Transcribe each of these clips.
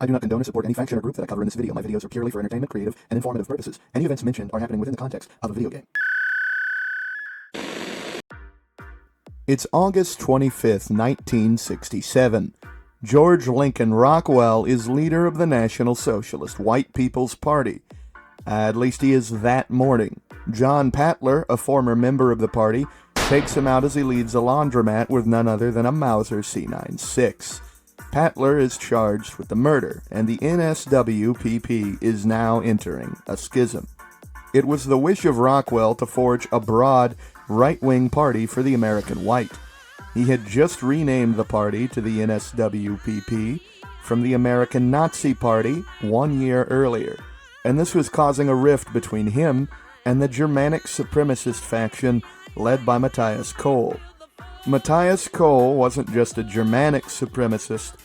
I do not condone or support any faction or group that I cover in this video. My videos are purely for entertainment, creative, and informative purposes. Any events mentioned are happening within the context of a video game. It's August 25th, 1967. George Lincoln Rockwell is leader of the National Socialist White People's Party. At least he is that morning. John Patler, a former member of the party, takes him out as he leaves a laundromat with none other than a Mauser C96. Patler is charged with the murder, and the NSWPP is now entering a schism. It was the wish of Rockwell to forge a broad, right-wing party for the American white. He had just renamed the party to the NSWPP from the American Nazi Party 1 year earlier, and this was causing a rift between him and the Germanic supremacist faction led by Matthias Kohl. Matthias Kohl wasn't just a Germanic supremacist,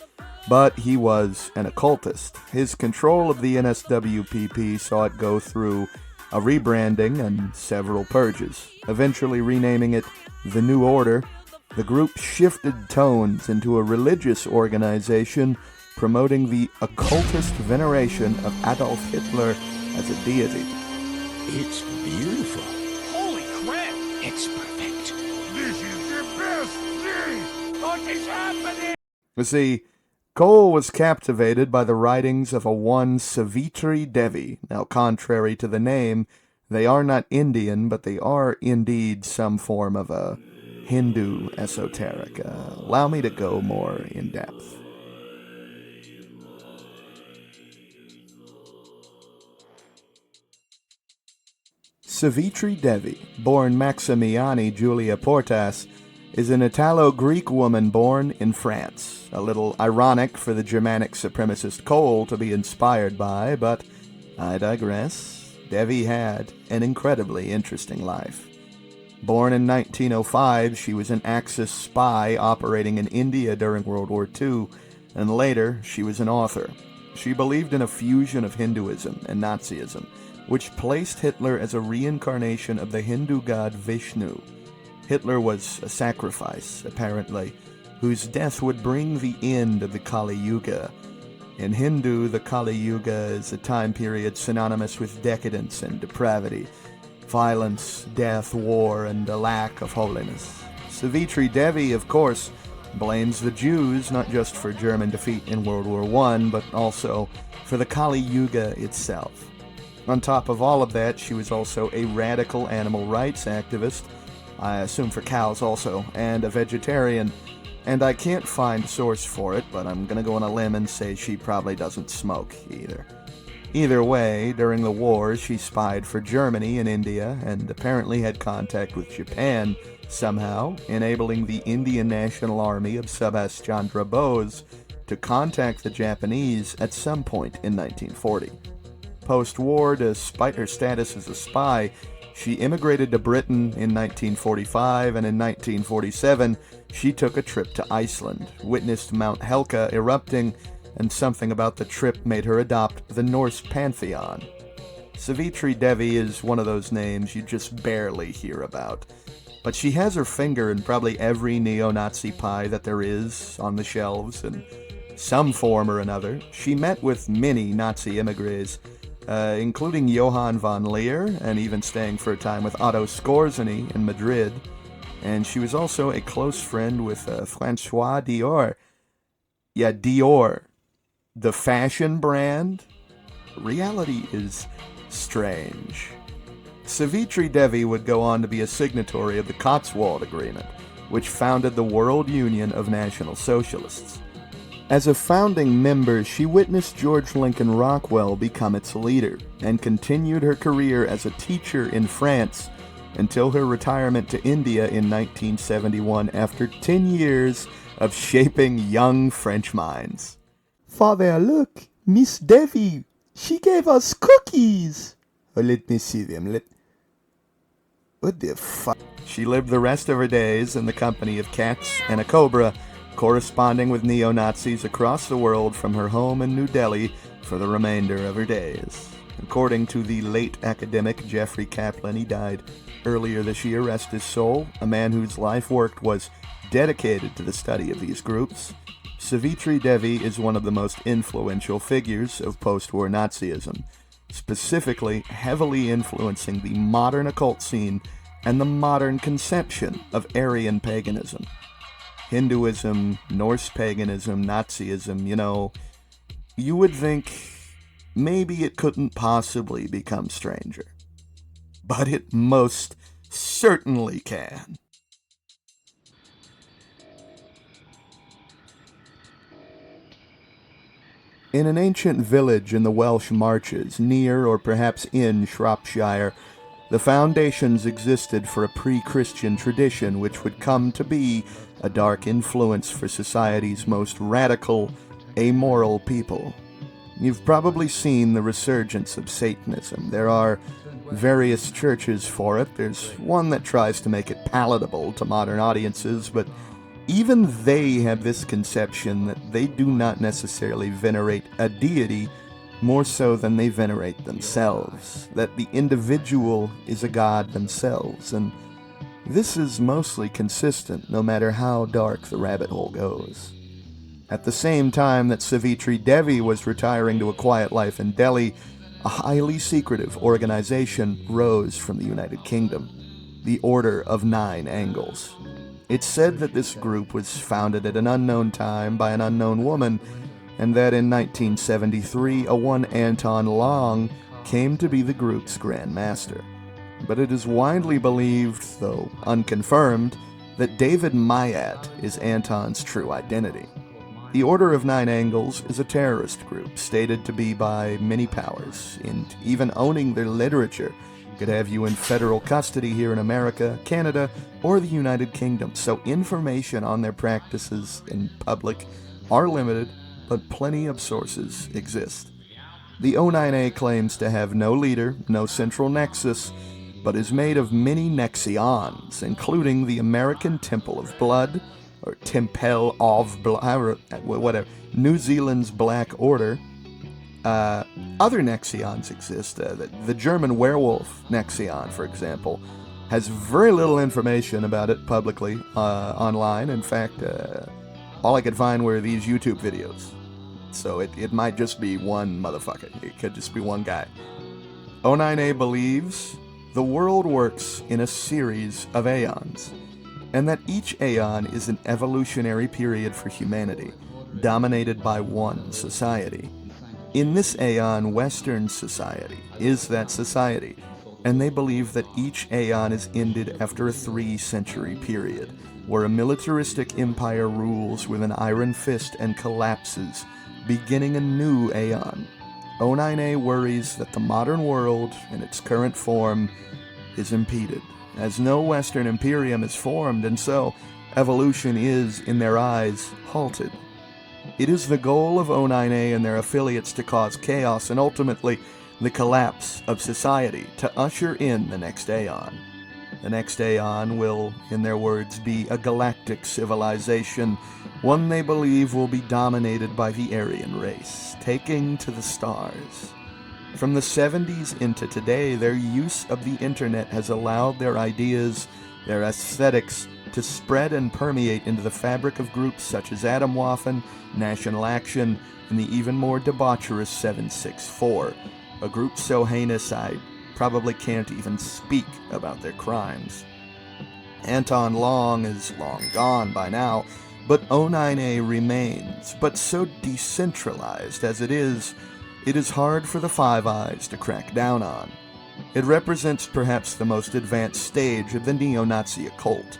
but he was an occultist. His control of the NSWPP saw it go through a rebranding and several purges. Eventually renaming it the New Order, the group shifted tones into a religious organization promoting the occultist veneration of Adolf Hitler as a deity. It's beautiful. Holy crap! It's perfect. This is the best thing! What is happening? You see, Kohl was captivated by the writings of a one Savitri Devi. Now, contrary to the name, they are not Indian, but they are indeed some form of a Hindu esoteric. Allow me to go more in depth. Savitri Devi, born Maximiani Julia Portas, is an Italo-Greek woman born in France. A little ironic for the Germanic supremacist Kohl to be inspired by, but I digress. Devi had an incredibly interesting life. Born in 1905, she was an Axis spy operating in India during World War II, and later she was an author. She believed in a fusion of Hinduism and Nazism, which placed Hitler as a reincarnation of the Hindu god Vishnu. Hitler was a sacrifice, apparently, whose death would bring the end of the Kali Yuga. In Hindu, the Kali Yuga is a time period synonymous with decadence and depravity, violence, death, war, and a lack of holiness. Savitri Devi, of course, blames the Jews not just for German defeat in World War I, but also for the Kali Yuga itself. On top of all of that, she was also a radical animal rights activist, I assume for cows also, and a vegetarian. And I can't find a source for it, but I'm gonna go on a limb and say she probably doesn't smoke either. Either way, during the war, she spied for Germany and India, and apparently had contact with Japan somehow, enabling the Indian National Army of Subhas Chandra Bose to contact the Japanese at some point in 1940. Post-war, despite her status as a spy, she immigrated to Britain in 1945, and in 1947, she took a trip to Iceland, witnessed Mount Helka erupting, and something about the trip made her adopt the Norse pantheon. Savitri Devi is one of those names you just barely hear about, but she has her finger in probably every neo-Nazi pie that there is on the shelves in some form or another. She met with many Nazi emigres, including Johann von Leer, and even staying for a time with Otto Skorzeny in Madrid. And she was also a close friend with François Dior. Yeah, Dior. The fashion brand? Reality is strange. Savitri Devi would go on to be a signatory of the Cotswold Agreement, which founded the World Union of National Socialists. As a founding member, she witnessed George Lincoln Rockwell become its leader, and continued her career as a teacher in France until her retirement to India in 1971 after 10 years of shaping young French minds. Father, look, Miss Devi, she gave us cookies. Oh, let me see them, What the fuck? She lived the rest of her days in the company of cats and a cobra, corresponding with neo-Nazis across the world from her home in New Delhi for the remainder of her days. According to the late academic Jeffrey Kaplan, he died earlier this year, rest his soul, a man whose life work was dedicated to the study of these groups. Savitri Devi is one of the most influential figures of post-war Nazism, specifically heavily influencing the modern occult scene and the modern conception of Aryan paganism. Hinduism, Norse paganism, Nazism, you would think maybe it couldn't possibly become stranger. But it most certainly can. In an ancient village in the Welsh Marches, near or perhaps in Shropshire, the foundations existed for a pre-Christian tradition which would come to be a dark influence for society's most radical, amoral people. You've probably seen the resurgence of Satanism. There are various churches for it. There's one that tries to make it palatable to modern audiences, but even they have this conception that they do not necessarily venerate a deity more so than they venerate themselves, that the individual is a god themselves, and this is mostly consistent no matter how dark the rabbit hole goes. At the same time that Savitri Devi was retiring to a quiet life in Delhi, a highly secretive organization rose from the United Kingdom, the Order of Nine Angles. It's said that this group was founded at an unknown time by an unknown woman, and that in 1973 a one Anton Long came to be the group's Grand Master. But it is widely believed, though unconfirmed, that David Mayat is Anton's true identity. The Order of Nine Angles is a terrorist group stated to be by many powers, and even owning their literature could have you in federal custody here in America, Canada, or the United Kingdom, so information on their practices in public are limited, but plenty of sources exist. The O9A claims to have no leader, no central nexus, but is made of many Nexions, including the American Temple of Blood, or Temple of Blood, whatever, New Zealand's Black Order. Other Nexions exist. The German Werewolf Nexion, for example, has very little information about it publicly online. In fact, all I could find were these YouTube videos. So it might just be one motherfucker. It could just be one guy. O9A believes the world works in a series of aeons, and that each aeon is an evolutionary period for humanity, dominated by one society. In this aeon, Western society is that society, and they believe that each aeon is ended after a 3-century period, where a militaristic empire rules with an iron fist and collapses, beginning a new aeon. O9A worries that the modern world, in its current form, is impeded, as no Western imperium is formed, and so evolution is, in their eyes, halted. It is the goal of O9A and their affiliates to cause chaos and ultimately the collapse of society, to usher in the next aeon. The next aeon will, in their words, be a galactic civilization, one they believe will be dominated by the Aryan race, taking to the stars. From the 70s into today, their use of the internet has allowed their ideas, their aesthetics, to spread and permeate into the fabric of groups such as Atomwaffen, National Action, and the even more debaucherous 764, a group so heinous I probably can't even speak about their crimes. Anton Long is long gone by now, but O9A remains, but so decentralized as it is hard for the Five Eyes to crack down on. It represents perhaps the most advanced stage of the neo-Nazi occult.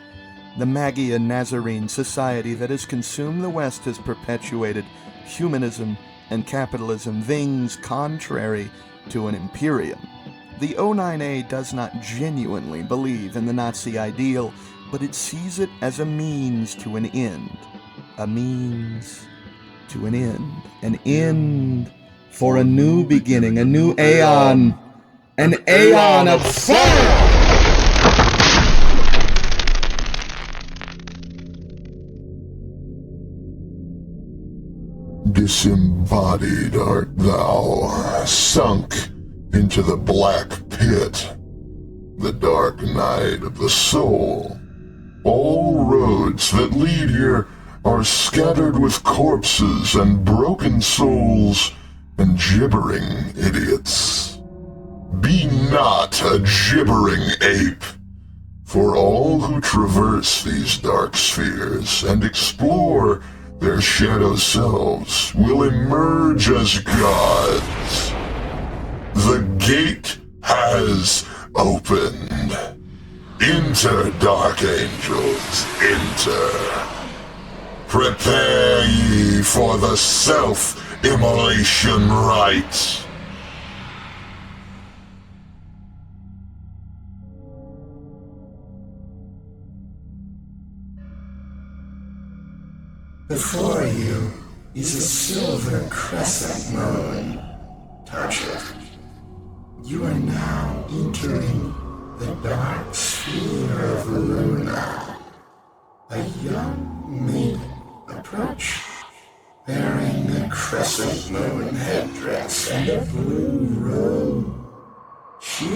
The Magyar Nazarene society that has consumed the West has perpetuated humanism and capitalism, things contrary to an imperium. The O9A does not genuinely believe in the Nazi ideal, but it sees it as a means to an end. A means to an end. An end for a new beginning, a new aeon. An aeon of fire! Disembodied art thou, sunk into the black pit, the dark night of the soul. All roads that lead here are scattered with corpses and broken souls and gibbering idiots. Be not a gibbering ape, for all who traverse these dark spheres and explore their shadow selves will emerge as gods. The gate has opened. Enter, dark angels, enter. Prepare ye for the self-immolation rite. Before you is a silver crescent moon. Touch it. You are now entering the dark sphere of Luna. A young maiden approach, bearing a crescent moon headdress and a blue robe. She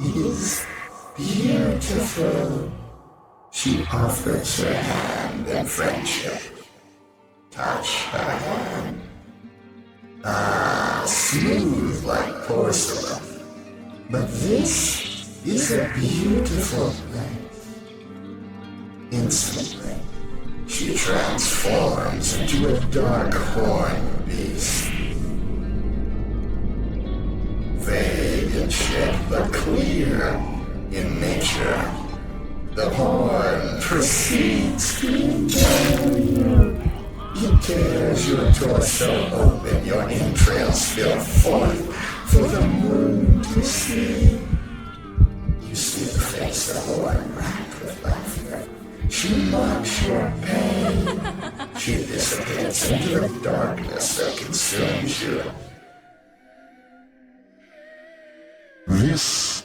is beautiful. She offers her hand in friendship. Touch her hand. Smooth like porcelain. But this is a beautiful place. Instantly, she transforms into a dark horned beast. Vague in shape, but clear in nature. The horn proceeds to endow you. It tears your torso open, your entrails spill forth for the moon to see. You see the face of the horn racked with laughter. She mocks your pain. She dissipates into the darkness that consumes you. This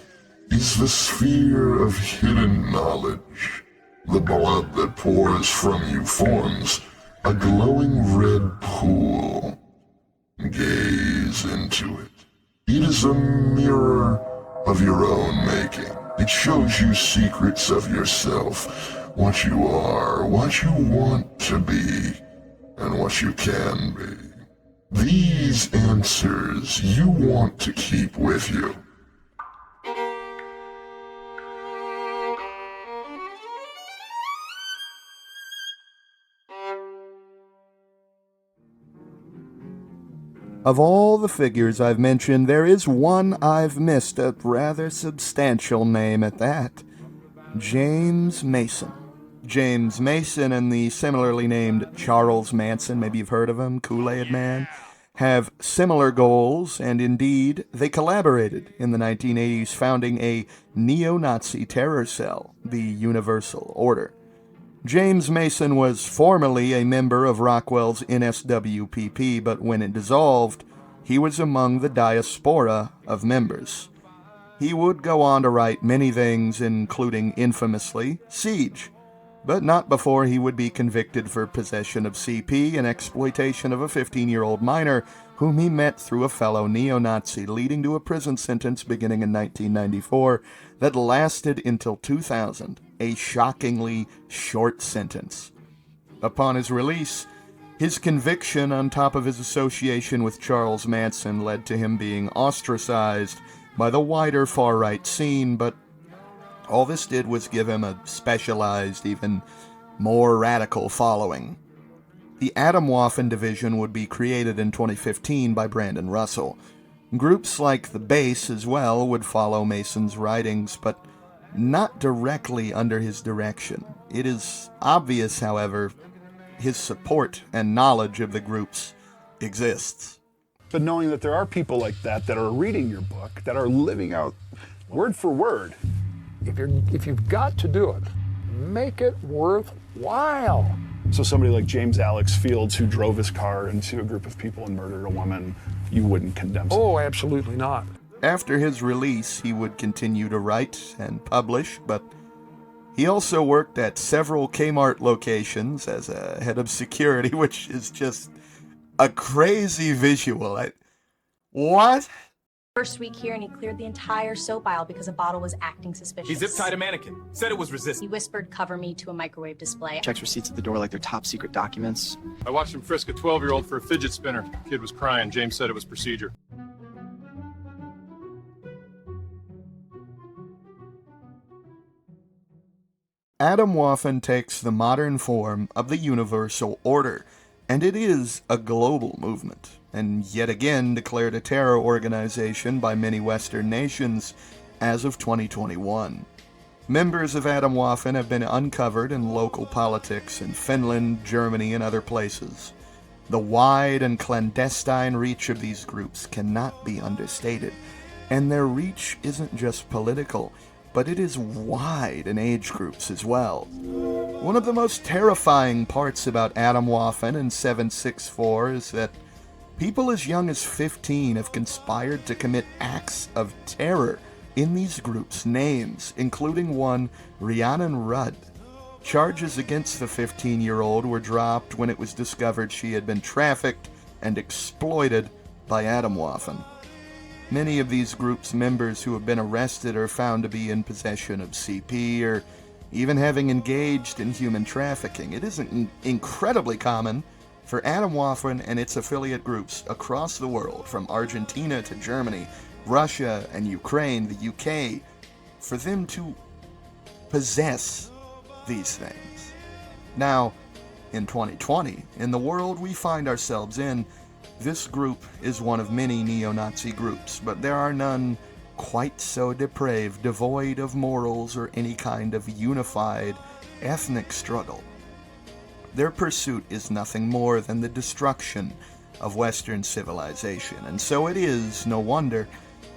is the sphere of hidden knowledge. The blood that pours from you forms a glowing red pool. Gaze into it. It is a mirror of your own making. It shows you secrets of yourself, what you are, what you want to be, and what you can be. These answers you want to keep with you. Of all the figures I've mentioned, there is one I've missed, a rather substantial name at that. James Mason. James Mason and the similarly named Charles Manson, maybe you've heard of him, Kool-Aid Man, have similar goals, and indeed, they collaborated in the 1980s, founding a neo-Nazi terror cell, the Universal Order. James Mason was formerly a member of Rockwell's NSWPP, but when it dissolved, he was among the diaspora of members. He would go on to write many things, including infamously Siege, but not before he would be convicted for possession of CP and exploitation of a 15-year-old minor whom he met through a fellow neo-Nazi, leading to a prison sentence beginning in 1994 that lasted until 2000, a shockingly short sentence. Upon his release, his conviction on top of his association with Charles Manson led to him being ostracized by the wider far-right scene, but all this did was give him a specialized, even more radical following. The Atomwaffen Division would be created in 2015 by Brandon Russell. Groups like the Beest as well would follow Mason's writings, but not directly under his direction. It is obvious, however, his support and knowledge of the groups exists. But knowing that there are people like that that are reading your book, that are living out word for word. If you've got to do it, make it worthwhile. So somebody like James Alex Fields, who drove his car into a group of people and murdered a woman, you wouldn't condemn him? Oh, absolutely not. After his release, he would continue to write and publish, but he also worked at several Kmart locations as a head of security, which is just a crazy visual. What? First week here, and he cleared the entire soap aisle because a bottle was acting suspicious. He zip-tied a mannequin. Said it was He resistant. whispered, "Cover me," to a microwave display. Checks receipts at the door like they're top secret documents. I watched him frisk a 12-year-old for a fidget spinner. Kid was crying. James said it was procedure. Atomwaffen takes the modern form of the Universal Order, and it is a global movement, and yet again declared a terror organization by many Western nations as of 2021. Members of Atomwaffen have been uncovered in local politics in Finland, Germany, and other places. The wide and clandestine reach of these groups cannot be understated, and their reach isn't just political, but it is wide in age groups as well. One of the most terrifying parts about Atomwaffen and 764 is that people as young as 15 have conspired to commit acts of terror in these groups' names, including one Rhiannon Rudd. Charges against the 15-year-old were dropped when it was discovered she had been trafficked and exploited by Atomwaffen. Many of these groups' members who have been arrested are found to be in possession of CP or even having engaged in human trafficking. It is incredibly common for Atomwaffen and its affiliate groups across the world, from Argentina to Germany, Russia and Ukraine, the UK, for them to possess these things. Now, in 2020, in the world we find ourselves in, this group is one of many neo-Nazi groups, but there are none quite so depraved, devoid of morals or any kind of unified ethnic struggle. Their pursuit is nothing more than the destruction of Western civilization, and so it is no wonder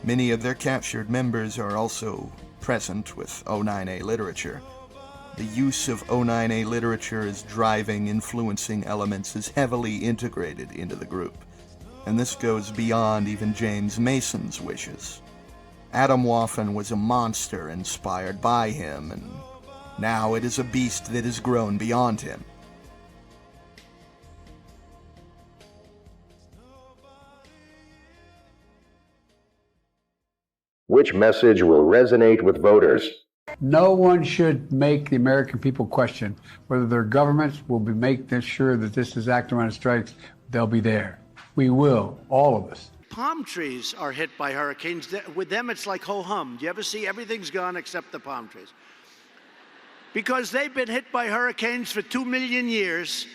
many of their captured members are also present with O9A literature. The use of O9A literature as driving, influencing elements is heavily integrated into the group, and this goes beyond even James Mason's wishes. Atomwaffen was a monster inspired by him, and now it is a beast that has grown beyond him. Which message will resonate with voters? No one should make the American people question whether their governments will be making sure that this is acting when it strikes. They'll be there. We will, all of us. Palm trees are hit by hurricanes. With them, it's like ho-hum. Do you ever see everything's gone except the palm trees? Because they've been hit by hurricanes for 2 million years,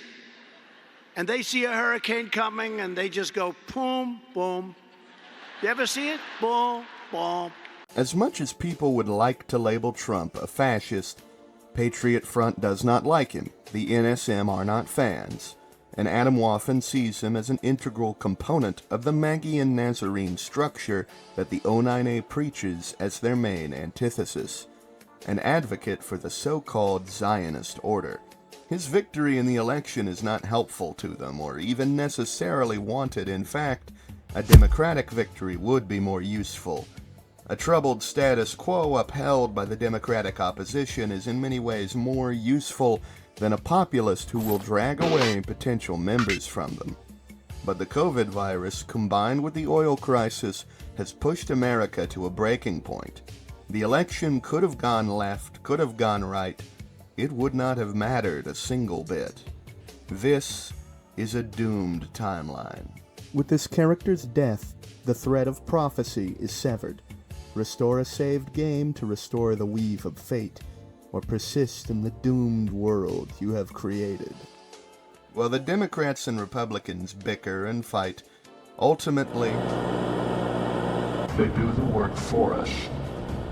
and they see a hurricane coming, and they just go boom, boom. You ever see it? Boom, boom. As much as people would like to label Trump a fascist, Patriot Front does not like him, the NSM are not fans, and Atomwaffen sees him as an integral component of the Magian Nazarene structure that the O9A preaches as their main antithesis, an advocate for the so-called Zionist order. His victory in the election is not helpful to them or even necessarily wanted. In fact, a Democratic victory would be more useful. A troubled status quo upheld by the Democratic opposition is in many ways more useful than a populist who will drag away potential members from them. But the COVID virus, combined with the oil crisis, has pushed America to a breaking point. The election could have gone left, could have gone right. It would not have mattered a single bit. This is a doomed timeline. With this character's death, the thread of prophecy is severed. Restore a saved game to restore the weave of fate, or persist in the doomed world you have created. While the Democrats and Republicans bicker and fight, ultimately they do the work for us.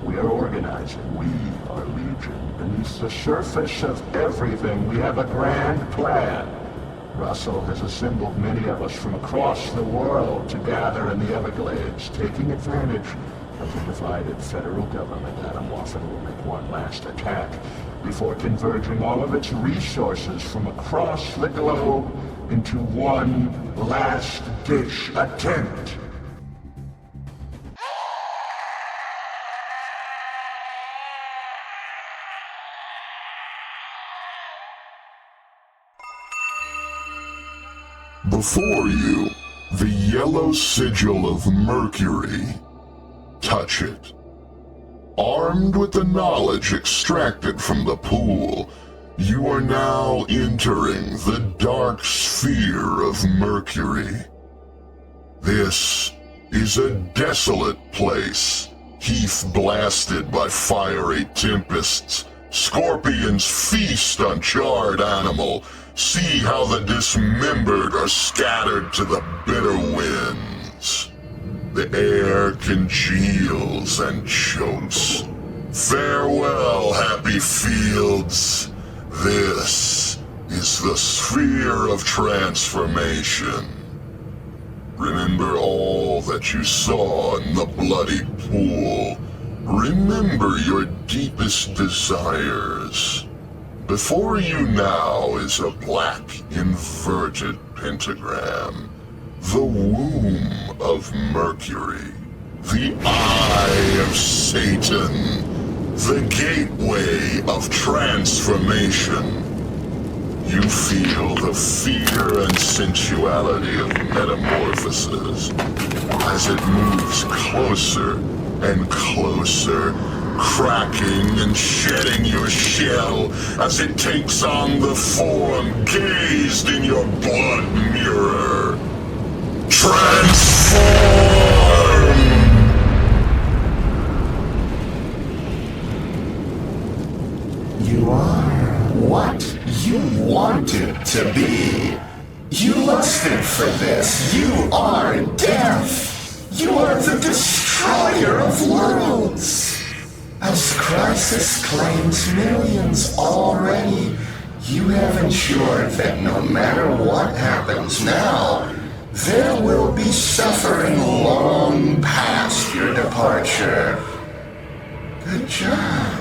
We are organizing. We are Legion. Beneath the surface of everything, we have a grand plan. Russell has assembled many of us from across the world to gather in the Everglades, taking advantage of the divided federal government. Atomwaffen will make one last attack before converging all of its resources from across the globe into one last-ditch attempt. Before you, the yellow sigil of Mercury, touch it. Armed with the knowledge extracted from the pool, you are now entering the dark sphere of Mercury. This is a desolate place, heath blasted by fiery tempests. Scorpions feast on charred animal. See how the dismembered are scattered to the bitter winds. The air congeals and chokes. Farewell, happy fields. This is the sphere of transformation. Remember all that you saw in the bloody pool. Remember your deepest desires. Before you now is a black inverted pentagram. The womb of Mercury. The eye of Satan. The gateway of transformation. You feel the fear and sensuality of metamorphosis as it moves closer and closer, cracking and shedding your shell as it takes on the form gazed in your blood mirror. Transform! You are what you wanted to be. You lusted for this. You are death. You are the destroyer of worlds. As crisis claims millions already, you have ensured that no matter what happens now, there will be suffering long past your departure. Good job.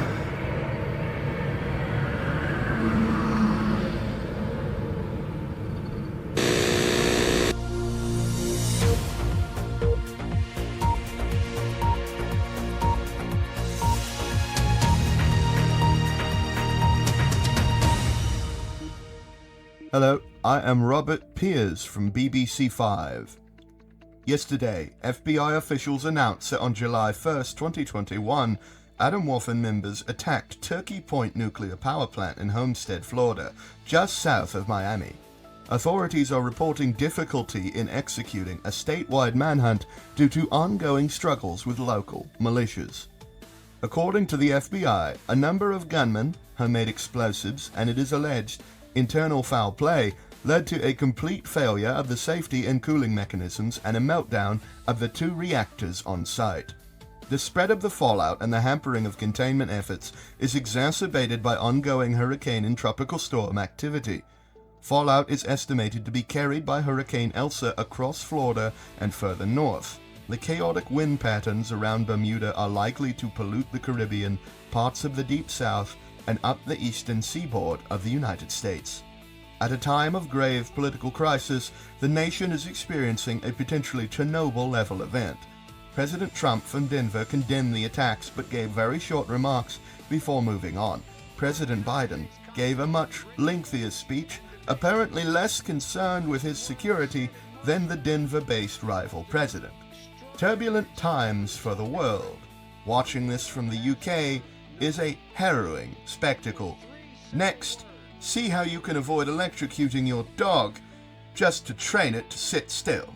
Hello, I am Robert Piers from BBC 5. Yesterday, FBI officials announced that on July 1st, 2021, Atomwaffen members attacked Turkey Point nuclear power plant in Homestead, Florida, just south of Miami. Authorities are reporting difficulty in executing a statewide manhunt due to ongoing struggles with local militias. According to the FBI, a number of gunmen, homemade explosives, and it is alleged internal foul play led to a complete failure of the safety and cooling mechanisms and a meltdown of the 2 reactors on site. The spread of the fallout and the hampering of containment efforts is exacerbated by ongoing hurricane and tropical storm activity. Fallout is estimated to be carried by Hurricane Elsa across Florida and further north. The chaotic wind patterns around Bermuda are likely to pollute the Caribbean, parts of the Deep South, and up the eastern seaboard of the United States. At a time of grave political crisis, the nation is experiencing a potentially Chernobyl-level event. President Trump from Denver condemned the attacks but gave very short remarks before moving on. President Biden gave a much lengthier speech, apparently less concerned with his security than the Denver-based rival president. Turbulent times for the world. Watching this from the UK is a harrowing spectacle. Next, see how you can avoid electrocuting your dog just to train it to sit still.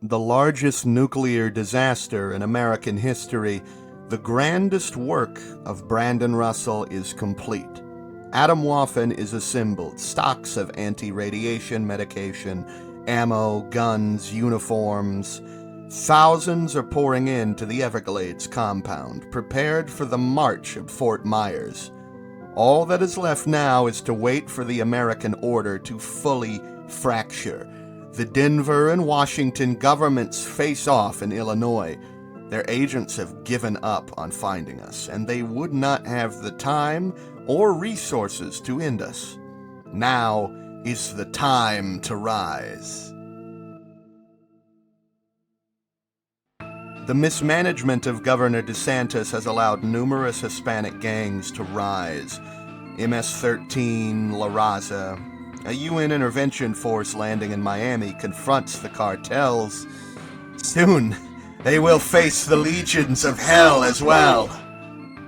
The largest nuclear disaster in American history, the grandest work of Brandon Russell is complete. Atomwaffen is assembled, stocks of anti-radiation medication, ammo, guns, uniforms. Thousands are pouring into the Everglades compound, prepared for the march of Fort Myers. All that is left now is to wait for the American order to fully fracture. The Denver and Washington governments face off in Illinois. Their agents have given up on finding us, and they would not have the time or resources to end us. Now is the time to rise. The mismanagement of Governor DeSantis has allowed numerous Hispanic gangs to rise. MS-13, La Raza, A UN intervention force landing in Miami confronts the cartels. Soon, they will face the legions of hell as well.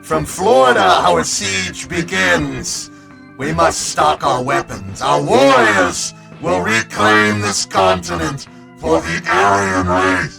From Florida, our siege begins. We must stock our weapons. Our warriors will reclaim this continent for the Aryan race.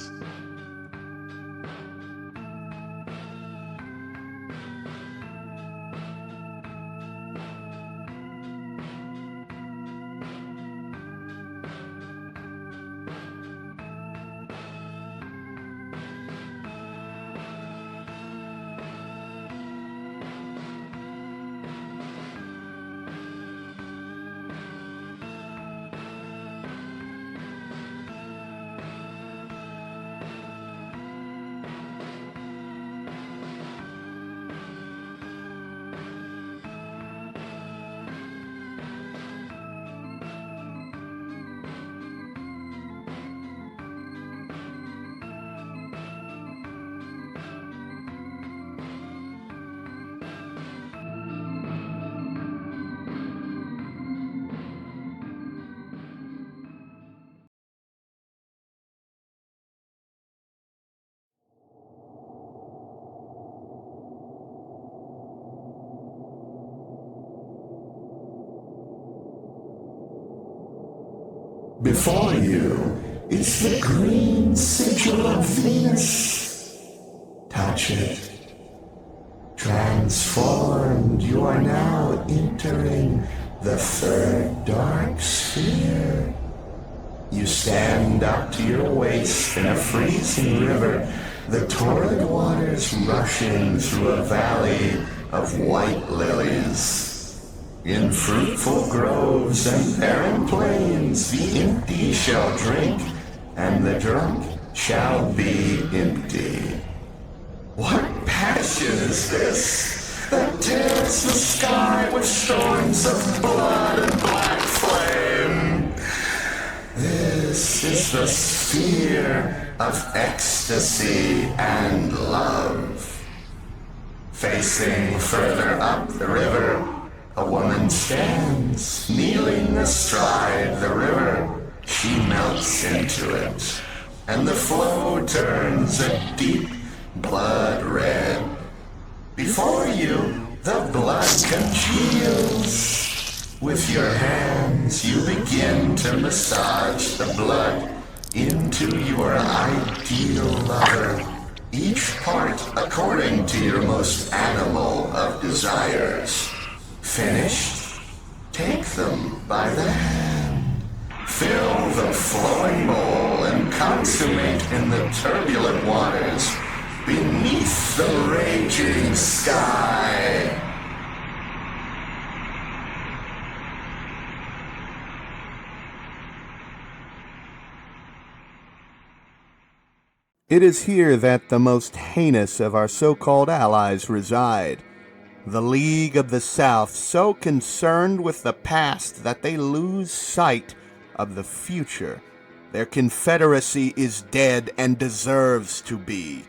Before you is the green sigil of Venus. Touch it. Transformed, you are now entering the third dark sphere. You stand up to your waist in a freezing river, the torrid waters rushing through a valley of white lilies. In fruitful groves and barren plains, the empty shall drink, and the drunk shall be empty. What passion is this that tears the sky with storms of blood and black flame? This is the sphere of ecstasy and love. Facing further up the river, a woman stands, kneeling astride the river. She melts into it, and the flow turns a deep blood red. Before you, the blood congeals. With your hands, you begin to massage the blood into your ideal lover, each part according to your most animal of desires. Finished? Take them by the hand. Fill the flowing bowl and consummate in the turbulent waters beneath the raging sky. It is here that the most heinous of our so-called allies reside. The League of the South, so concerned with the past that they lose sight of the future. Their confederacy is dead and deserves to be.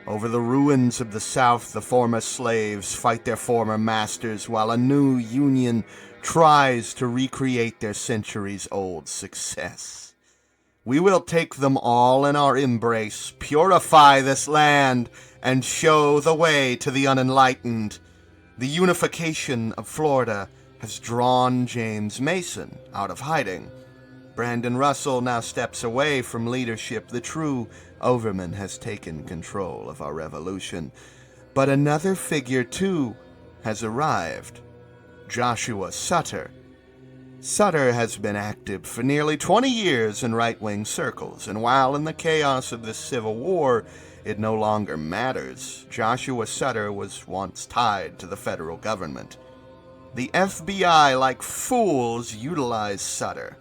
Over the ruins of the South, the former slaves fight their former masters, while a new union tries to recreate their centuries-old success. We will take them all in our embrace, purify this land, and show the way to the unenlightened. The unification of Florida has drawn James Mason out of hiding. Brandon Russell now steps away from leadership. The true Overman has taken control of our revolution. But another figure, too, has arrived. Joshua Sutter. Sutter has been active for nearly 20 years in right-wing circles, and while in the chaos of this civil war, it no longer matters. Joshua Sutter was once tied to the federal government. The FBI, like fools, utilized Sutter.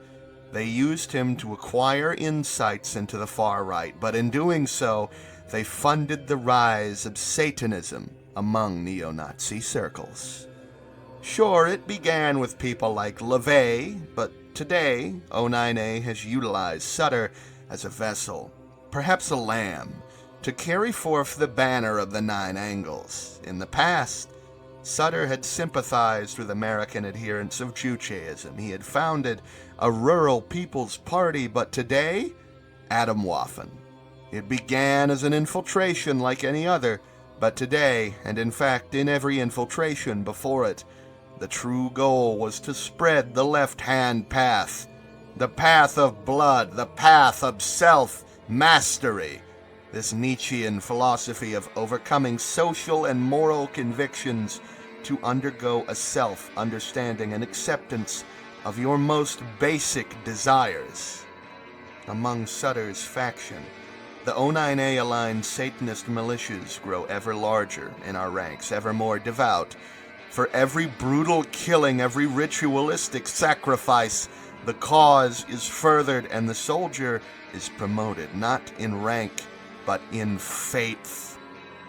They used him to acquire insights into the far right, but in doing so, they funded the rise of Satanism among neo-Nazi circles. Sure, it began with people like LaVey, but today, O9A has utilized Sutter as a vessel, perhaps a lamb, to carry forth the banner of the Nine Angles. In the past, Sutter had sympathized with American adherents of Judaism. He had founded a rural people's party, but today, Atomwaffen. It began as an infiltration like any other, but today, and in fact in every infiltration before it, the true goal was to spread the left-hand path, the path of blood, the path of self-mastery. This Nietzschean philosophy of overcoming social and moral convictions to undergo a self-understanding and acceptance of your most basic desires. Among Sutter's faction, the O9A-aligned Satanist militias grow ever larger in our ranks, ever more devout. For every brutal killing, every ritualistic sacrifice, the cause is furthered and the soldier is promoted, not in rank, but in faith.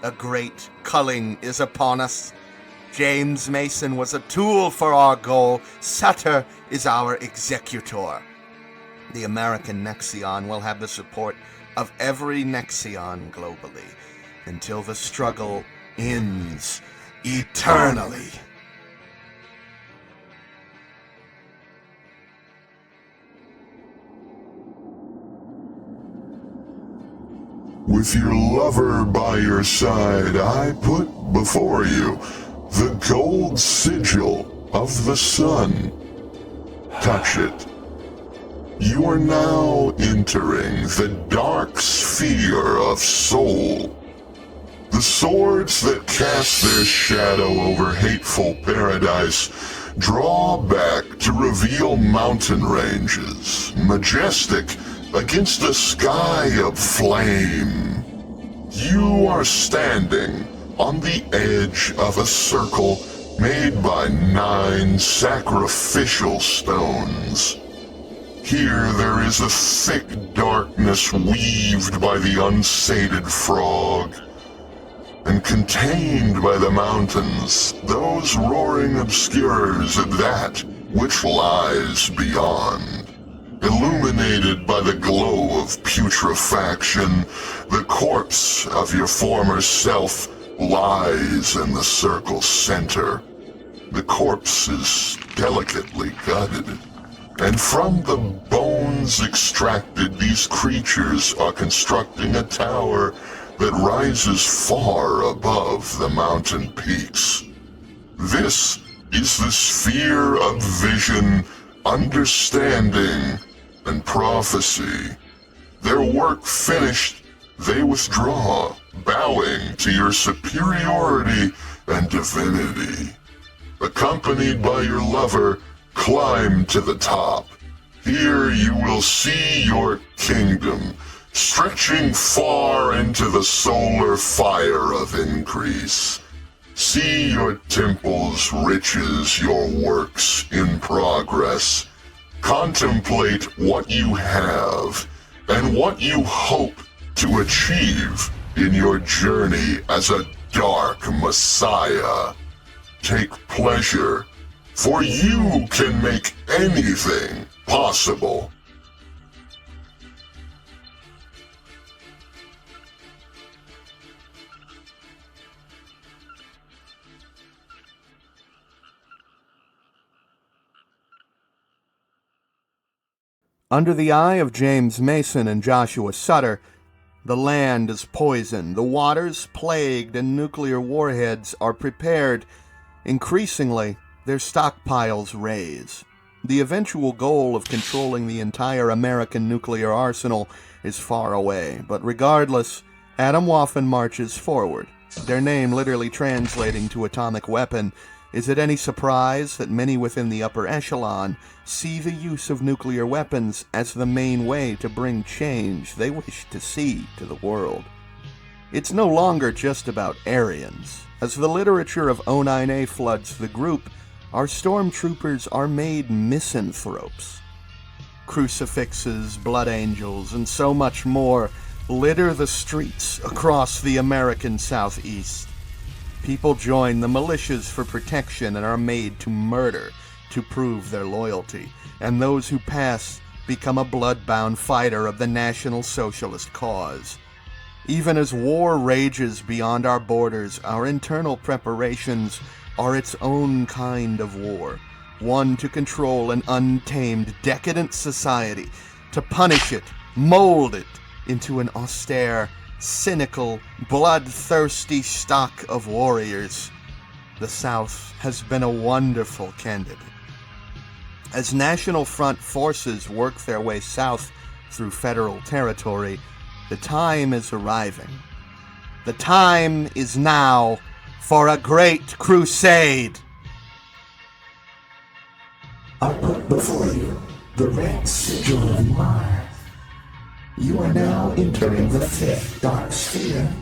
A great culling is upon us. James Mason was a tool for our goal. Sutter is our executor. The American Nexion will have the support of every Nexion globally until the struggle ends eternally. With your lover by your side, I put before you the gold sigil of the sun. Touch it. You are now entering the dark sphere of soul. The swords that cast their shadow over hateful paradise draw back to reveal mountain ranges, majestic against a sky of flame. You are standing on the edge of a circle made by 9 sacrificial stones. Here there is a thick darkness weaved by the unsated frog, and contained by the mountains, those roaring obscures of that which lies beyond. Illuminated by the glow of putrefaction, the corpse of your former self lies in the circle's center. The corpse is delicately gutted, and from the bones extracted, these creatures are constructing a tower that rises far above the mountain peaks. This is the sphere of vision, understanding, and prophecy. Their work finished, they withdraw, bowing to your superiority and divinity. Accompanied by your lover, climb to the top. Here you will see your kingdom, stretching far into the solar fire of increase. See your temple's riches, your works in progress. Contemplate what you have and what you hope to achieve in your journey as a dark messiah. Take pleasure, for you can make anything possible. Under the eye of James Mason and Joshua Sutter, the land is poisoned, the waters plagued, and nuclear warheads are prepared. Increasingly, their stockpiles raise. The eventual goal of controlling the entire American nuclear arsenal is far away, but regardless, Atomwaffen marches forward, their name literally translating to atomic weapon. Is it any surprise that many within the upper echelon see the use of nuclear weapons as the main way to bring change they wish to see to the world? It's no longer just about Aryans. As the literature of O9A floods the group, our stormtroopers are made misanthropes. Crucifixes, blood angels, and so much more litter the streets across the American Southeast. People join the militias for protection and are made to murder to prove their loyalty, and those who pass become a blood-bound fighter of the National Socialist cause. Even as war rages beyond our borders, our internal preparations are its own kind of war, one to control an untamed, decadent society, to punish it, mold it into an austere, cynical, bloodthirsty stock of warriors. The South has been a wonderful candidate. As National Front forces work their way south through federal territory, the time is arriving. The time is now for a great crusade. I put before you the red sigil of Mars. You are now entering the fifth dark sphere.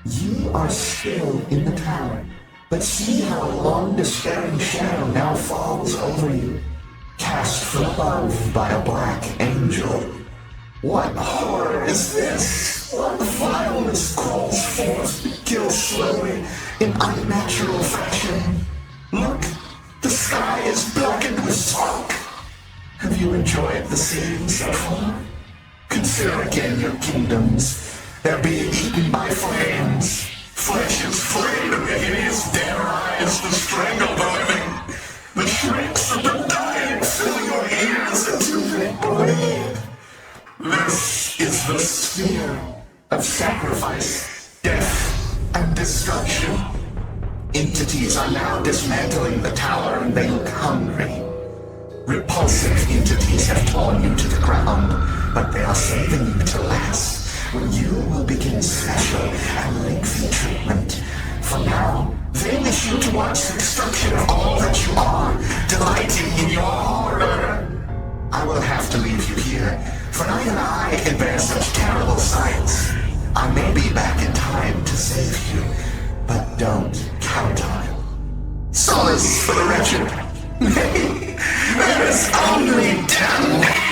You are still in the tower, but see how a long despairing shadow now falls over you, cast from above by a black angel. What horror is this? What violence calls forth to kill slowly in unnatural fashion? Look, the sky is blackened with smoke. Have you enjoyed the scenes so far? Consider again your kingdoms. They're being eaten by flames. Flesh is frayed and the hideous dead eyes that strangle the living. The shrieks of the dying fill your ears until they bleed. This is the sphere of sacrifice, death, and destruction. Entities are now dismantling the tower and they look hungry. Repulsive entities have torn you to the ground, but they are saving you to last, when you will begin special and lengthy treatment. For now, they wish you to watch the destruction of all that you are, delighting in your horror. I will have to leave you here, for neither I can bear such terrible sights. I may be back in time to save you, but don't count on it. Solace for the wretched. Nay, there is only damnation.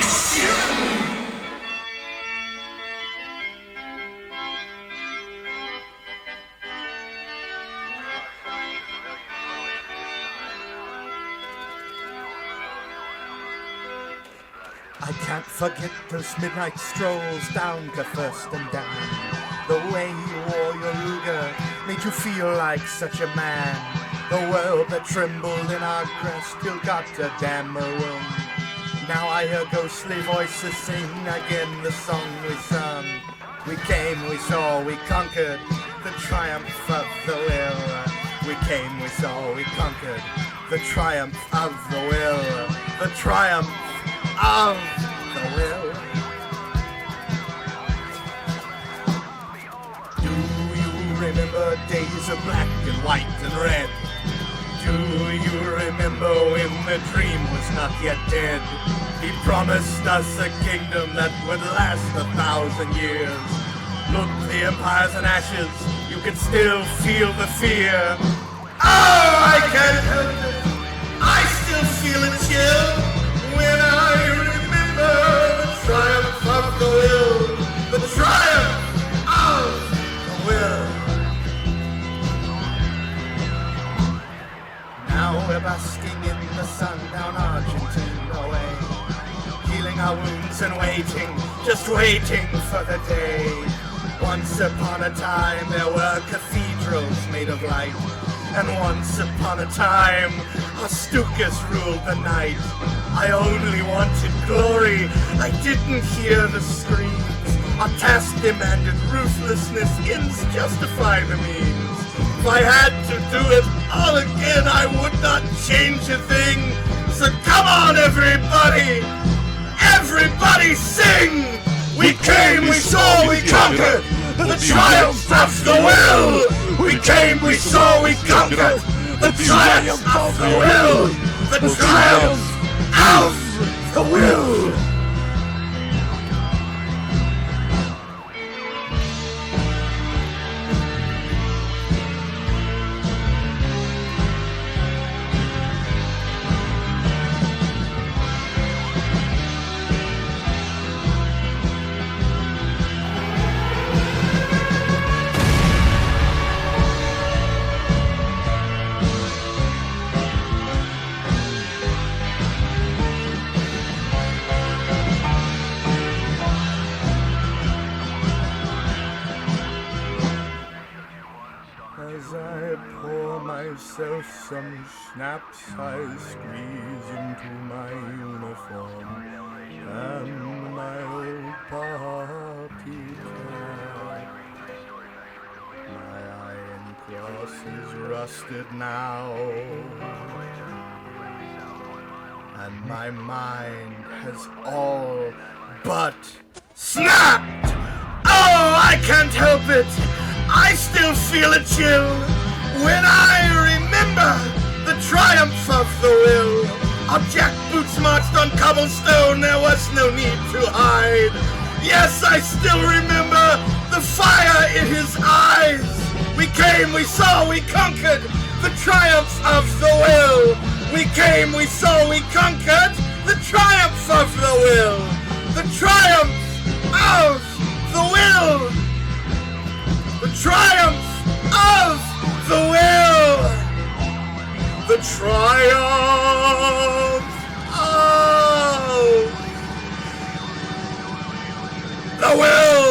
I can't forget those midnight strolls down to First and Down. The way you wore your Ruger made you feel like such a man. The world that trembled in our crest still got a damn room. Now I hear ghostly voices sing again the song we sung. We came, we saw, we conquered the triumph of the will. We came, we saw, we conquered the triumph of the will. The triumph of the will. Do you remember days of black and white and red? Do you remember when the dream was not yet dead? He promised us a kingdom that would last 1,000 years. Look, the empire's in ashes, you can still feel the fear. Oh, I can't help it, I still feel a chill when I remember the triumph of the will. The triumph of the will. Now we're basking in the sun down Argentina way, healing our wounds and waiting, just waiting for the day. Once upon a time there were cathedrals made of light, and once upon a time Astucas ruled the night. I only wanted glory, I didn't hear the screams. Our task demanded ruthlessness, ends justify the means. If I had to do it all again, I would not change a thing. So come on, everybody! Everybody sing! We came, we saw, we conquered the triumph of the will! We came, we saw, we conquered the triumph of the will! The triumph of the will! myself some schnapps, I squeeze into my uniform and my old party cap. My iron cross is rusted now, and my mind has all but snapped! Oh, I can't help it! I still feel a chill when I remember the triumph of the will. Our jackboots marched on cobblestone, there was no need to hide. Yes, I still remember the fire in his eyes. We came, we saw, we conquered the triumph of the will. We came, we saw, we conquered the triumph of the will. The triumph of the will. The triumph of the will. The triumph of the will.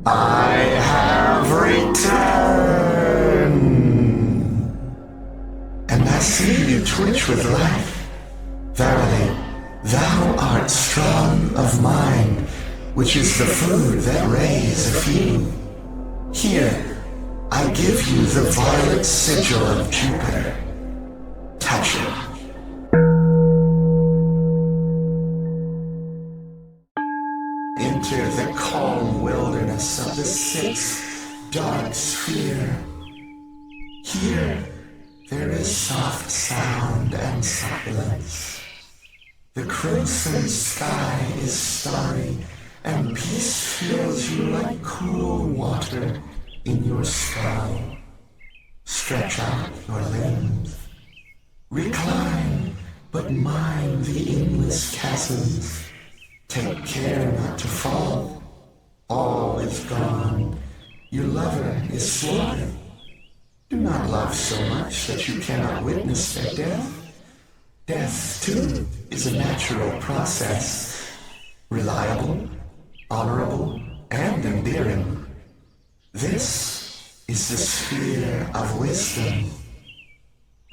I have returned, and I see you twitch with life. Verily, thou art strong of mind, which is the food that raise a few. Here, I give you the violet sigil of Jupiter. Touch it. Enter the calm wilderness of the sixth dark sphere. Here, there is soft sound and silence. The crimson sky is starry, and peace fills you like cool water in your skull. Stretch out your limbs. Recline, but mind the endless chasms. Take care not to fall. All is gone. Your lover is slaughtered. Do not love so much that you cannot witness their death. Death, too, is a natural process. Reliable, honorable, and endearing. This is the sphere of wisdom.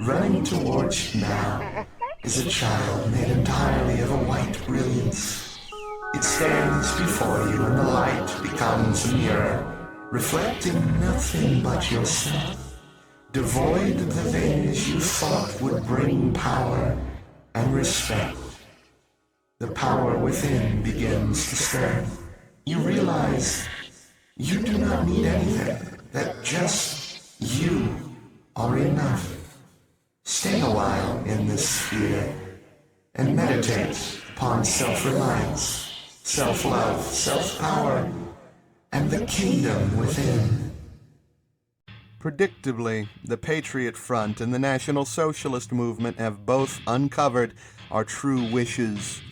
Running towards you now is a child made entirely of a white brilliance. It stands before you and the light becomes a mirror, reflecting nothing but yourself, devoid of the things you thought would bring power and respect. The power within begins to stir. You realize you do not need anything, that just you are enough. Stay a while in this sphere and meditate upon self-reliance, self-love, self-power, and the kingdom within. Predictably, the Patriot Front and the National Socialist Movement have both uncovered our true wishes.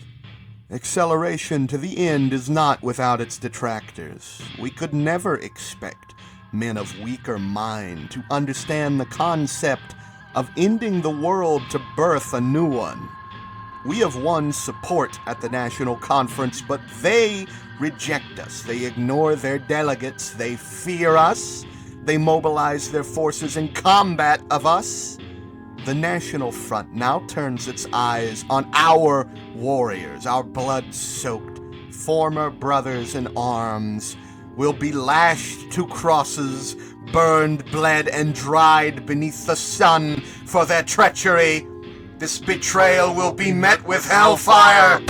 Acceleration to the end is not without its detractors. We could never expect men of weaker mind to understand the concept of ending the world to birth a new one. We have won support at the National Conference, but they reject us. They ignore their delegates. They fear us. They mobilize their forces in combat of us. The National Front now turns its eyes on our warriors, our blood-soaked former brothers in arms will be lashed to crosses, burned, bled, and dried beneath the sun for their treachery. This betrayal will be met with hellfire.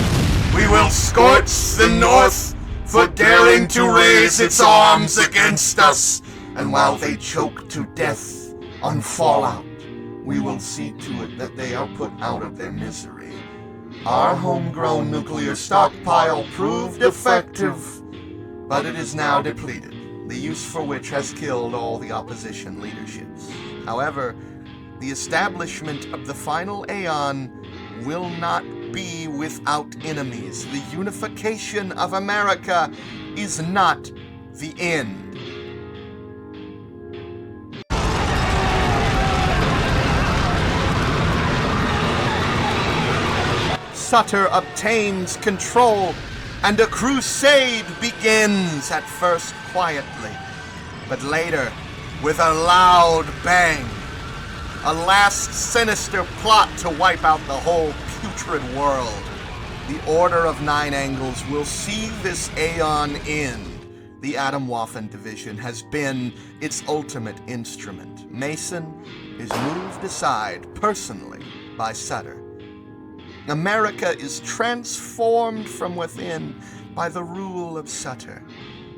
We will scorch the North for daring to raise its arms against us. And while they choke to death on fallout, we will see to it that they are put out of their misery. Our homegrown nuclear stockpile proved effective, but it is now depleted. the use for which has killed all the opposition leaderships. However, the establishment of the final Aeon will not be without enemies. The unification of America is not the end. Sutter obtains control, and a crusade begins, at first quietly, but later with a loud bang. A last sinister plot to wipe out the whole putrid world. The Order of Nine Angles will see this Aeon end. The Atomwaffen Division has been its ultimate instrument. Mason is moved aside personally by Sutter. America is transformed from within by the rule of Sutter.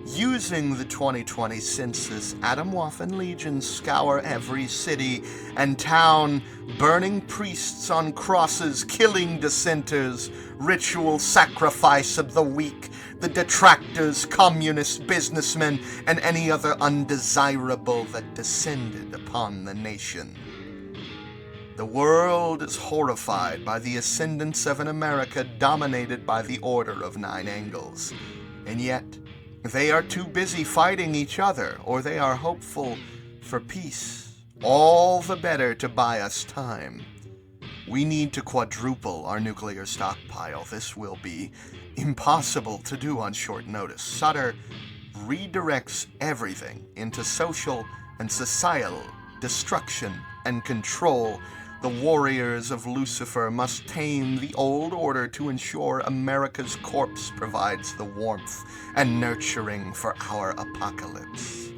Using the 2020 census, Atomwaffen legions scour every city and town, burning priests on crosses, killing dissenters, ritual sacrifice of the weak, the detractors, communist businessmen, and any other undesirable that descended upon the nation. The world is horrified by the ascendance of an America dominated by the Order of Nine Angles, and yet they are too busy fighting each other, or they are hopeful for peace. All the better to buy us time. We need to quadruple our nuclear stockpile. This will be impossible to do on short notice. Sutter redirects everything into social and societal destruction and control. The warriors of Lucifer must tame the old order to ensure America's corpse provides the warmth and nurturing for our apocalypse.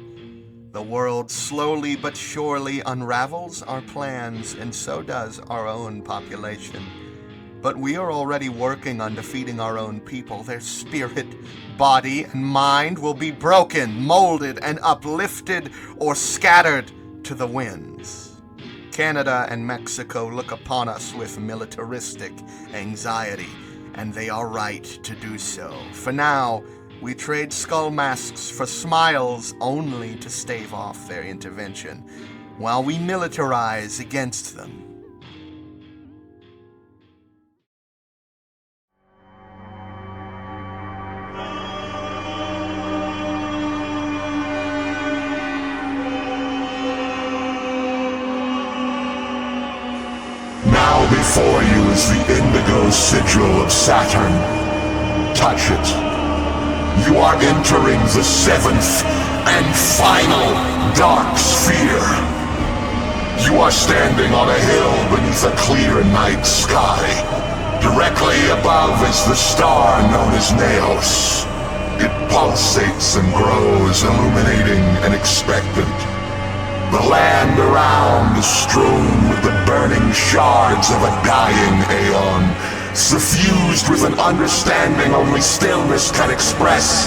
The world slowly but surely unravels our plans, and so does our own population. But we are already working on defeating our own people. Their spirit, body, and mind will be broken, molded, and uplifted or scattered to the winds. Canada and Mexico look upon us with militaristic anxiety, and they are right to do so. For now, we trade skull masks for smiles only to stave off their intervention, while we militarize against them. Before you is the indigo sigil of Saturn. Touch it. You are entering the seventh and final dark sphere. You are standing on a hill beneath a clear night sky. Directly above is the star known as Naos. It pulsates and grows, illuminating and expectant. The land around is strewn with the burning shards of a dying Aeon, suffused with an understanding only stillness can express.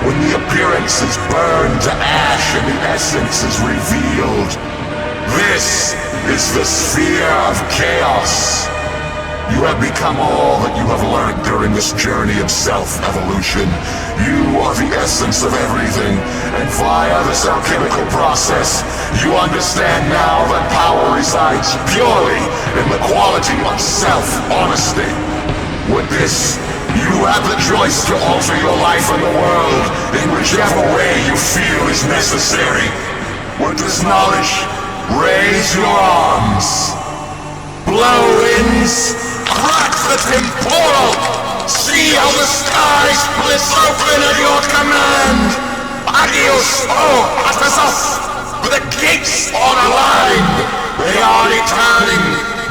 When the appearance is burned to ash and the essence is revealed, this is the sphere of chaos. You have become all that you have learned during this journey of self-evolution. You are the essence of everything, and via this alchemical process, you understand now that power resides purely in the quality of self-honesty. With this, you have the choice to alter your life and the world in whichever way you feel is necessary. With this knowledge, raise your arms. Blow winds, crack the temporal. See how the sky splits open at your command. Adios, oh, Atazos. The gates are aligned. They are returning.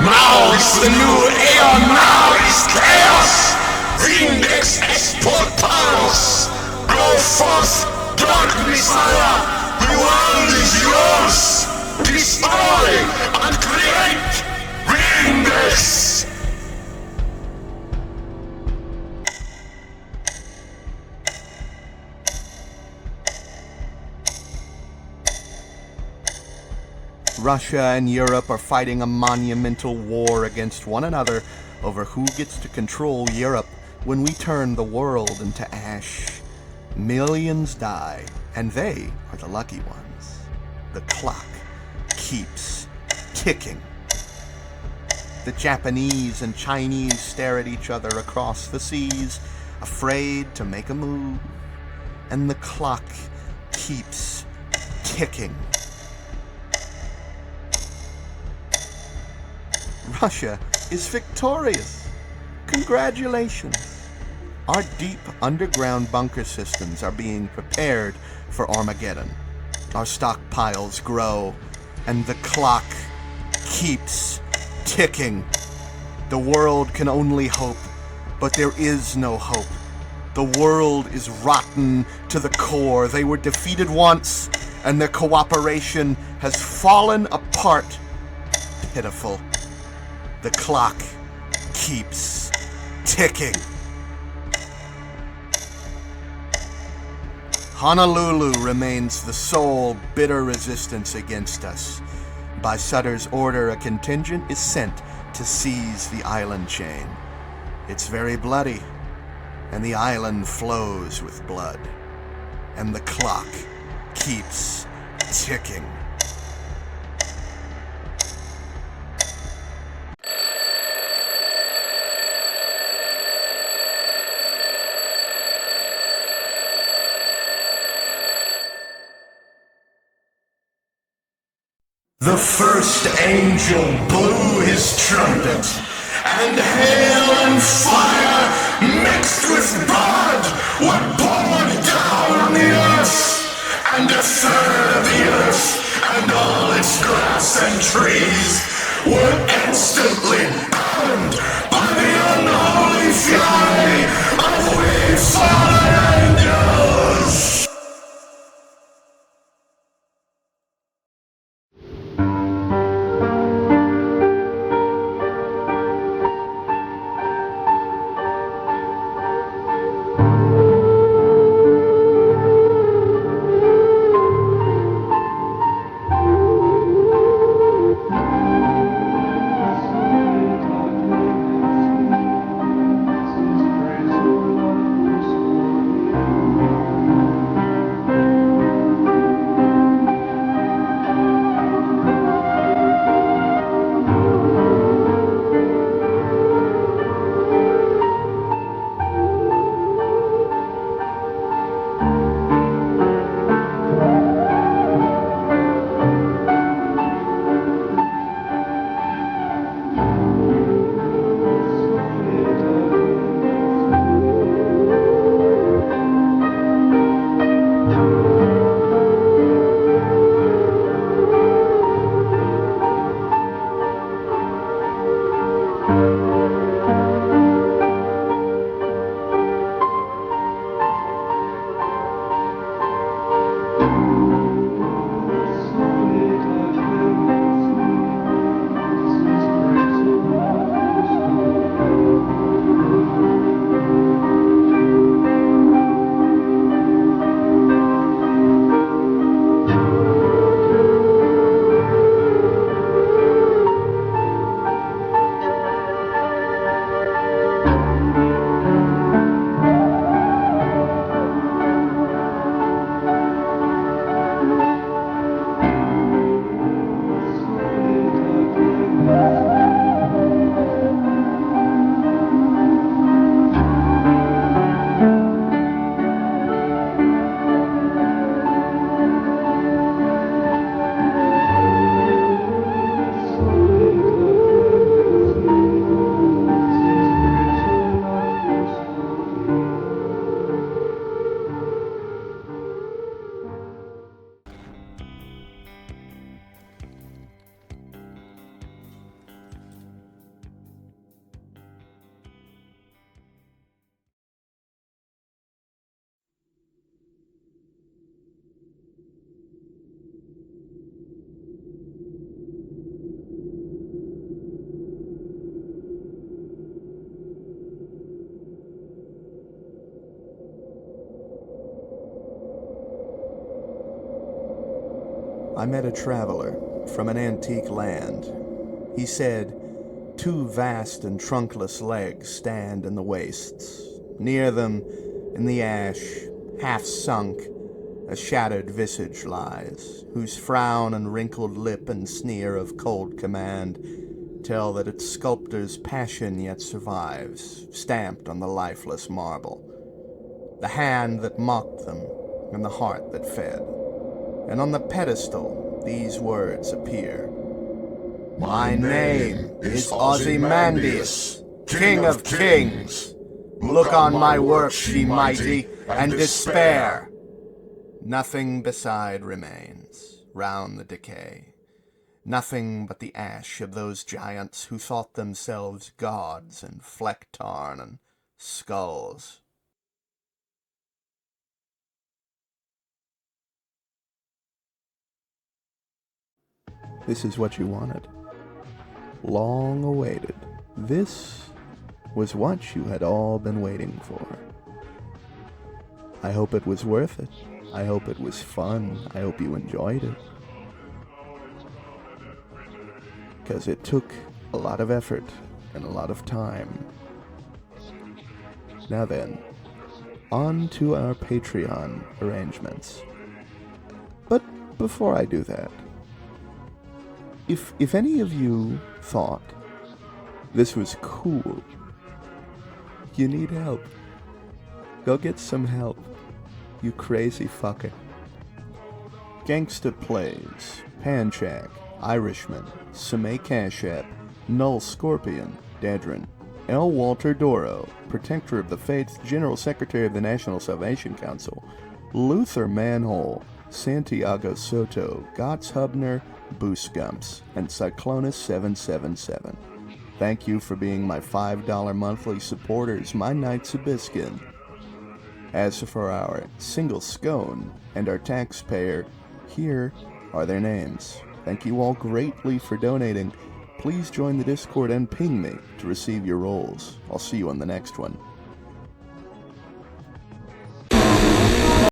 Now is the new Aeon. Now is chaos. Index exportados. Go forth, dark Messiah. The world is yours. Destroy and create. Index. Russia and Europe are fighting a monumental war against one another over who gets to control Europe when we turn the world into ash. Millions die, And they are the lucky ones. The clock keeps ticking. The Japanese and Chinese stare at each other across the seas, afraid to make a move. And the clock keeps ticking. Russia is victorious. Congratulations. Our deep underground bunker systems are being prepared for Armageddon. Our stockpiles grow, and the clock keeps ticking. The world can only hope, but there is no hope. The world is rotten to the core. They were defeated once, and their cooperation has fallen apart. Pitiful. The clock keeps ticking. Honolulu remains the sole bitter resistance against us. By Sutter's order, a contingent is sent to seize the island chain. It's very bloody, and the island flows with blood, and the clock keeps ticking. The first angel blew his trumpet, and hail and fire mixed with blood were poured down on the earth, and a third of the earth and all its grass and trees were instantly burned by the unholy fury of we-fallen angels. I met a traveler from an antique land. He said, 2 vast and trunkless legs stand in the wastes. Near them, in the ash, half sunk, a shattered visage lies, whose frown and wrinkled lip and sneer of cold command tell that its sculptor's passion yet survives, stamped on the lifeless marble. The hand that mocked them, and the heart that fed. And on the pedestal, these words appear. My name is Ozymandias, King of Kings. Look on my works, ye mighty, and despair. Nothing beside remains, round the decay. Nothing but the ash of those giants who thought themselves gods in fleck tarn and skulls. This is what you wanted. Long awaited. This was what you had all been waiting for. I hope it was worth it. I hope it was fun. I hope you enjoyed it. Because it took a lot of effort and a lot of time. Now then, on to our Patreon arrangements. But before I do that, if any of you thought this was cool, you need help. Go get some help, you crazy fucker. Gangsta Plays, Panchak, Irishman, Samay Kashat, Null Scorpion, Dadrin, L. Walter Doro, Protector of the Faith, General Secretary of the National Salvation Council, Luther Manhole, Santiago Soto, Gotts Hubner, Boosgumps, and Cyclonus777. Thank you for being my $5 monthly supporters, my Knights of Biskin. As for our single scone and our taxpayer, here are their names. Thank you all greatly for donating. Please join the Discord and ping me to receive your rolls. I'll see you on the next one.